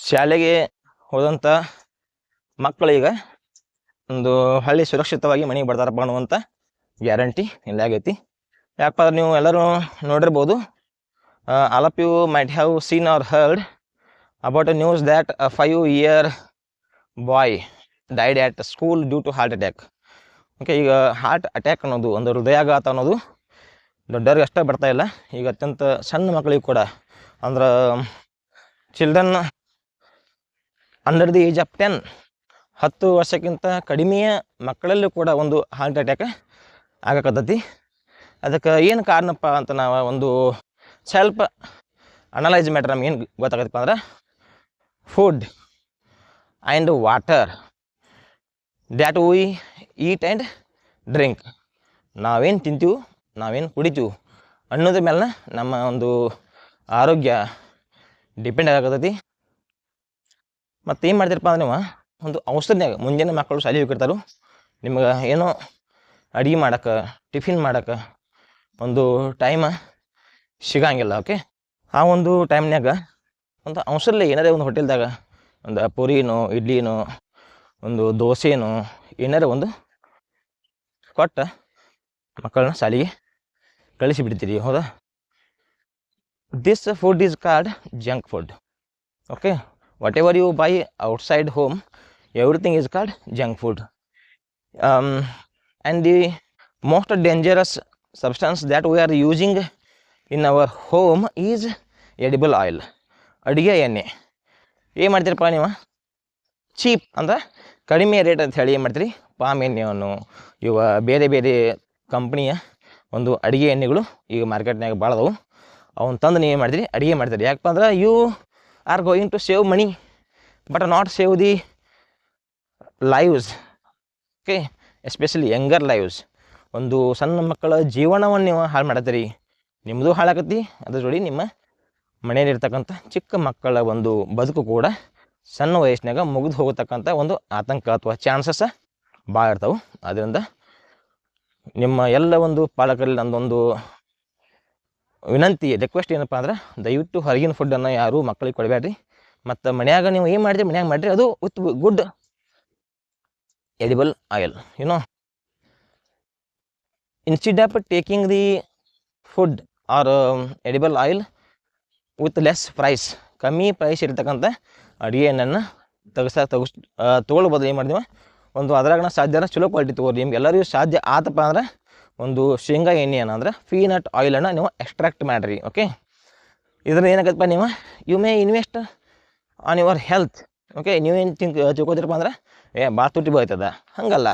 ಶಾಲೆಗೆ ಹೋದಂಥ ಮಕ್ಕಳೀಗ ಒಂದು ಹಳ್ಳಿ ಸುರಕ್ಷಿತವಾಗಿ ಮನೆಗೆ ಬರ್ತಾರಪ್ಪ ಅನ್ನುವಂಥ ಗ್ಯಾರಂಟಿ ಇಲ್ಲ ಆಗೈತಿ. ಯಾಕಪ್ಪ ಅಂದ್ರೆ ನೀವು ಎಲ್ಲರೂ ನೋಡಿರ್ಬೋದು, all of you might have seen or heard about a news that a 5-year boy died at school due to heart attack. Okay, ಈಗ ಹಾರ್ಟ್ ಅಟ್ಯಾಕ್ ಅನ್ನೋದು ಒಂದು ಹೃದಯಾಘಾತ ಅನ್ನೋದು ದೊಡ್ಡವ್ರಿಗೆ ಅಷ್ಟೇ ಬರ್ತಾ ಇಲ್ಲ, ಈಗ ಅತ್ಯಂತ ಸಣ್ಣ ಮಕ್ಕಳಿಗೆ ಕೂಡ, ಅಂದ್ರೆ children under the age of 10 ವರ್ಷಕ್ಕಿಂತ ಕಡಿಮೆಯ ಮಕ್ಕಳಲ್ಲೂ ಕೂಡ ಒಂದು ಹಾರ್ಟ್ ಅಟ್ಯಾಕ್ ಆಗಕತ್ತೈತಿ. ಅದಕ್ಕೆ ಏನು ಕಾರಣಪ್ಪ ಅಂತ ನಾವು ಒಂದು ಸ್ವಲ್ಪ ಅನಲೈಸ್ ಮಾಡ್ರೆ ನಮ್ಗೆ ಏನು ಗೊತ್ತಾಗತ್ತಪ್ಪ ಅಂದ್ರೆ, food and water that we eat and drink. ನಾವೇನು ತಿಂತೀವಿ, ನಾವೇನು ಕುಡಿತೀವಿ ಅನ್ನೋದ್ರ ಮೇಲೆ ನಮ್ಮ ಒಂದು ಆರೋಗ್ಯ ಡಿಪೆಂಡ್ ಆಗತೈತಿ. ಮತ್ತು ಏನು ಮಾಡ್ತೀರಪ್ಪ ಅಂದ್ರೆ ನೀವು ಒಂದು ಔಷಧಿನಾಗ ಮುಂಜಾನೆ ಮಕ್ಕಳು ಶಾಲೆ ಹೋಗಿರ್ತಾರೆ, ನಿಮ್ಗೆ ಏನೋ ಅಡುಗೆ ಮಾಡೋಕ್ಕೆ, ಟಿಫಿನ್ ಮಾಡೋಕ್ಕೆ ಒಂದು ಟೈಮ್ ಸಿಗಂಗಿಲ್ಲ. ಓಕೆ, ಆ ಒಂದು ಟೈಮ್ನಾಗ ಒಂದು ಔಷಧಿ ಏನಾರೇ ಒಂದು ಹೋಟೆಲ್ದಾಗ ಒಂದು ಪೂರಿನೋ ಇಡ್ಲಿನೋ ಒಂದು ದೋಸೆನೋ ಏನಾರ ಒಂದು ಕೊಟ್ಟು ಮಕ್ಕಳನ್ನ ಶಾಲೆಗೆ ಕಳಿಸಿಬಿಡ್ತೀರಿ, ಹೌದಾ? This food is called junk food. Okay, whatever you buy outside home, everything is called junk food. And the most dangerous substance that we are using in our home is edible oil. ಅಡುಗೆ ಎಣ್ಣೆ ಏನು ಮಾಡ್ತೀರಪ್ಪ ನೀವು, cheap ಅಂದ್ರೆ ಕಡಿಮೆ rate ಅಂತ ಹೇಳಿ ಏನು ಮಾಡ್ತೀರಿ, ಪಾಮ್ ಎಣ್ಣೆಯನ್ನು, ಇವ ಬೇರೆ ಬೇರೆ ಕಂಪ್ನಿಯ ಒಂದು ಅಡುಗೆ ಎಣ್ಣೆಗಳು ಈಗ ಮಾರ್ಕೆಟ್ನಾಗ ಭಾಳ ಅದಾವು. ಅವನ್ನ ತಂದು ನೀವು ಏನು ಮಾಡ್ತೀರಿ, ಅಡುಗೆ ಮಾಡ್ತೀರಿ. ಯಾಕಪ್ಪ ಅಂದ್ರೆ you are going to save money but not save the lives. Okay, especially younger lives. ಒಂದು ಸಣ್ಣ ಮಕ್ಕಳ ಜೀವನವನ್ನು ನೀವು ಹಾಳು ಮಾಡತ್ತೀರಿ, ನಿಮ್ಮದು ಹಾಳಾಕತ್ತಿ, ಅದ್ರ ಜೋಡಿ ನಿಮ್ಮ ಮನೆಯಲ್ಲಿರ್ತಕ್ಕಂಥ ಚಿಕ್ಕ ಮಕ್ಕಳ ಒಂದು ಬದುಕು ಕೂಡ ಸಣ್ಣ ವಯಸ್ಸಿನಾಗ ಮುಗಿದು ಹೋಗತಕ್ಕಂಥ ಒಂದು ಆತಂಕ ಅಥವಾ ಚಾನ್ಸಸ್ ಭಾಳ ಇರ್ತಾವೆ. ಅದರಿಂದ ನಿಮ್ಮ ಎಲ್ಲ ಒಂದು ಪಾಲಕರಲ್ಲಿ ನಂದೊಂದು ವಿನಂತಿ, ರಿಕ್ವೆಸ್ಟ್ ಏನಪ್ಪ ಅಂದ್ರೆ, ದಯವಿಟ್ಟು ಹೊರಗಿನ ಫುಡ್ಡನ್ನು ಯಾರೂ ಮಕ್ಕಳಿಗೆ ಕೊಡಬೇಡ್ರಿ. ಮತ್ತು ಮನ್ಯಾಗ ನೀವು ಏನು ಮಾಡಿದ್ರಿ, ಮನ್ಯಾಗ ಮಾಡಿರಿ, ಅದು with good edible oil. You know, instead of taking the food or edible oil with less price, ಕಮ್ಮಿ ಪ್ರೈಸ್ ಇರ್ತಕ್ಕಂಥ ಅಡುಗೆ ಎಣ್ಣೆಯನ್ನು ತೊಗೊಳ್ಬೋದು. ಏನು ಮಾಡಿದೀವಿ, ಒಂದು ಅದ್ರಾಗ ಸಾಧ್ಯ ಚಲೋ ಕ್ವಾಲಿಟಿ ತೊಗೊಳ್ರಿ. ನಿಮ್ಗೆ ಎಲ್ಲರಿಗೂ ಸಾಧ್ಯ ಆತಪ್ಪ ಅಂದ್ರೆ ಒಂದು ಶೇಂಗಾ ಎಣ್ಣೆ ಏನಂದ್ರೆ ಪೀನಟ್ ಆಯಿಲನ್ನು ನೀವು ಎಕ್ಸ್ಟ್ರಾಕ್ಟ್ ಮಾಡಿರಿ. ಓಕೆ, ಇದ್ರಲ್ಲಿ ಏನಾಗತ್ತಪ್ಪ, ನೀವು you may invest on your health. Okay, ನೀವೇನು ತಿಳ್ಕೊತಿರಪ್ಪ ಅಂದ್ರೆ ಭಾಳ ತುಟ್ಟಿ ಬೀಳ್ತದ, ಹಂಗಲ್ಲ.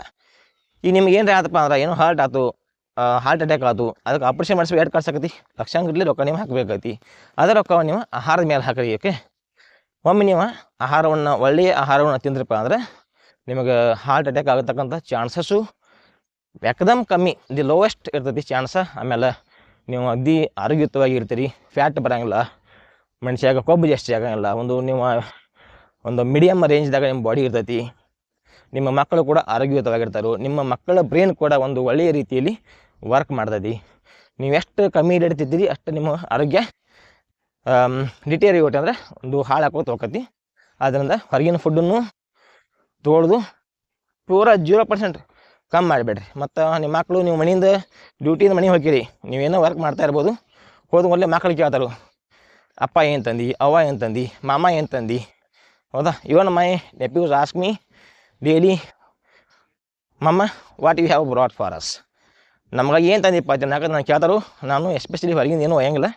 ಈಗ ನಿಮ್ಗೆ ಏನು ಆತಪ್ಪ ಅಂದ್ರೆ, ಏನೋ ಹಾರ್ಟ್ ಅಟ್ಯಾಕ್ ಆಯ್ತು, ಅದಕ್ಕೆ ಆಪ್ರೇಷನ್ ಮಾಡಿಸಿ ಎರಡು ಖರ್ಚಾಕತಿ, ಲಕ್ಷಾಂಗಟ್ಲೆ ರೊಕ್ಕ ನೀವು ಹಾಕಬೇಕೈತಿ. ಅದರ ರೊಕ್ಕ ನೀವು ಆಹಾರದ ಮೇಲೆ ಹಾಕಿರಿ. ಓಕೆ, ಒಮ್ಮೆ ನೀವು ಆಹಾರವನ್ನು, ಒಳ್ಳೆಯ ಆಹಾರವನ್ನು ತಿಂದ್ರಪ್ಪ ಅಂದ್ರೆ ನಿಮಗೆ ಹಾರ್ಟ್ ಅಟ್ಯಾಕ್ ಆಗತಕ್ಕಂಥ ಚಾನ್ಸಸ್ಸು ಏಕದಮ್ ಕಮ್ಮಿ, ದಿ ಲೋವೆಸ್ಟ್ ಇರ್ತೈತಿ ಚಾನ್ಸ. ಆಮೇಲೆ ನೀವು ಅಗ್ದಿ ಆರೋಗ್ಯಯುತವಾಗಿ ಇರ್ತೀರಿ, ಫ್ಯಾಟ್ ಬರೋಂಗಿಲ್ಲ, ಮನುಷ್ಯಾಗ ಕೊಬ್ಬು ಜಾಸ್ತಿ ಆಗೋಂಗಿಲ್ಲ, ನೀವು ಒಂದು ಮೀಡಿಯಮ್ ರೇಂಜ್ದಾಗ ನಿಮ್ಮ ಬಾಡಿ ಇರ್ತೈತಿ. ನಿಮ್ಮ ಮಕ್ಕಳು ಕೂಡ ಆರೋಗ್ಯಯುತವಾಗಿರ್ತಾರೆ, ನಿಮ್ಮ ಮಕ್ಕಳ ಬ್ರೈನ್ ಕೂಡ ಒಂದು ಒಳ್ಳೆಯ ರೀತಿಯಲ್ಲಿ ವರ್ಕ್ ಮಾಡ್ತೈತಿ. ನೀವು ಎಷ್ಟು ಕಮ್ಮಿ ರೇಟ್ ತಿಂತೀರಿ ಅಷ್ಟು ನಿಮ್ಮ ಆರೋಗ್ಯ ಡಿಟೇರಿಯೋಟ್ ಅಂದರೆ ಒಂದು ಹಾಳಾಕೋತ ಹೋಗತಿ. ಆದ್ದರಿಂದ ಹೊರಗಿನ ಫುಡ್ಡನ್ನು ತೊಗೊಳ್ದು ಪೂರ 0% ಕಮ್ಮಿ ಮಾಡಿಬೇಡ್ರಿ. ಮತ್ತು ನಿಮ್ಮ ಮಕ್ಕಳು, ನೀವು ಮನೆಯಿಂದ ಡ್ಯೂಟಿಯಿಂದ ಮನೆಗೆ ಹೋಗಿರಿ, ನೀವೇನೋ ವರ್ಕ್ ಮಾಡ್ತಾ ಇರ್ಬೋದು, ಹೋದ ಮೊದಲೇ ಮಕ್ಕಳು ಕೇಳ್ತಾರೆ, ಅಪ್ಪ ಏನು ತಂದು, ಅವ್ವ ಏನು ತಂದು, ಮಾಮ ಏನು ತಂದು, ಹೌದಾ? Even my nephews ask me daily, ಮಮ್ಮ what you have brought for us. ನಮ್ಗೆ ಏನು ತಂದಿಪ್ಪ ಯಾಕಂದ್ರೆ ನಾನು ಕೇಳ್ತಾರೋ. ನಾನು ಎಸ್ಪೆಷಲಿ ಹೊರಗಿಂದ ಏನೂ ಒಯ್ಯಂಗಿಲ್ಲ,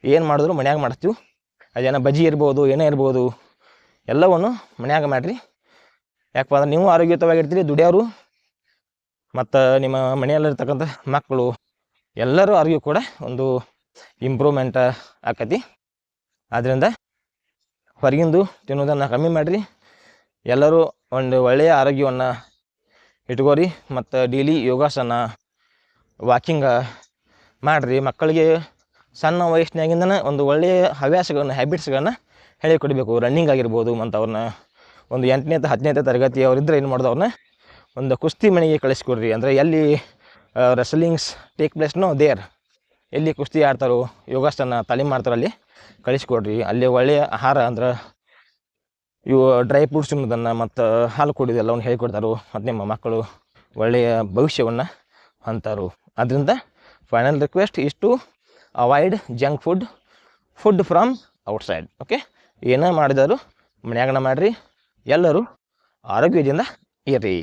ಏನು ಮಾಡಿದ್ರು ಮನ್ಯಾಗ ಮಾಡ್ತೀವಿ. ಅದೇನೋ ಬಜ್ಜಿ ಇರ್ಬೋದು, ಏನೇ ಇರ್ಬೋದು, ಎಲ್ಲವನ್ನು ಮನ್ಯಾಗ ಮಾಡಿರಿ. ಯಾಕಪ್ಪ ಅಂದ್ರೆ ನೀವು ಆರೋಗ್ಯಯುತವಾಗಿರ್ತೀರಿ, ದುಡಿಯೋರು ಮತ್ತು ನಿಮ್ಮ ಮನೆಯಲ್ಲಿರ್ತಕ್ಕಂಥ ಮಕ್ಕಳು ಎಲ್ಲರೂ ಆರೋಗ್ಯ ಕೂಡ ಒಂದು ಇಂಪ್ರೂವ್ಮೆಂಟ್ ಆಕತಿ. ಆದ್ದರಿಂದ ಹೊರಗಿಂದು ತಿನ್ನೋದನ್ನು ಕಮ್ಮಿ ಮಾಡಿರಿ, ಎಲ್ಲರೂ ಒಂದು ಒಳ್ಳೆಯ ಆರೋಗ್ಯವನ್ನು ಇಟ್ಕೋರಿ. ಮತ್ತು ಡೈಲಿ ಯೋಗಾಸನ, ವಾಕಿಂಗ ಮಾಡಿರಿ. ಮಕ್ಕಳಿಗೆ ಸಣ್ಣ ವಯಸ್ಸಿನಾಗಿಂದನೇ ಒಂದು ಒಳ್ಳೆಯ ಹವ್ಯಾಸಗಳನ್ನು, ಹ್ಯಾಬಿಟ್ಸ್ಗಳನ್ನು ಹೇಳಿಕೊಡಬೇಕು. ರನ್ನಿಂಗ್ ಆಗಿರ್ಬೋದು, ಮತ್ತು ಅವ್ರನ್ನ ಒಂದು 8ನೇ 10ನೇ ತರಗತಿ ಅವರಿದ್ದರೆ ಏನು ಮಾಡೋದು, ಅವ್ರನ್ನ ಒಂದು ಕುಸ್ತಿ ಮನೆಗೆ ಕಳಿಸ್ಕೊಡ್ರಿ. ಅಂದರೆ ಎಲ್ಲಿ ರೆಸ್ಲಿಂಗ್ಸ್ ಟೇಕ್ ಪ್ಲೇಸ್ನೋ ದೇರ್, ಎಲ್ಲಿ ಕುಸ್ತಿ ಆಡ್ತಾರೋ, ಯೋಗಾಸನ ತಾಲೀಮ್ ಮಾಡ್ತಾರೋ ಅಲ್ಲಿ ಕಳಿಸ್ಕೊಡ್ರಿ. ಅಲ್ಲಿ ಒಳ್ಳೆಯ ಆಹಾರ ಅಂದ್ರೆ ಇವು ಡ್ರೈ ಫ್ರೂಟ್ಸ್ ತಿನ್ನೋದನ್ನು ಮತ್ತು ಹಾಲು ಕುಡಿಯೋದು ಎಲ್ಲವನ್ನು ಹೇಳಿಕೊಡ್ತಾರೆ. ಮತ್ತು ನಿಮ್ಮ ಮಕ್ಕಳು ಒಳ್ಳೆಯ ಭವಿಷ್ಯವನ್ನು ಹೊಂತಾರು. ಅದರಿಂದ final request is to avoid junk food from outside. Okay, ಏನೇ ಮಾಡಿದರೂ ಮನ್ಯಾಗನ ಮಾಡಿರಿ. ಎಲ್ಲರೂ ಆರೋಗ್ಯದಿಂದ ಇರ್ರಿ.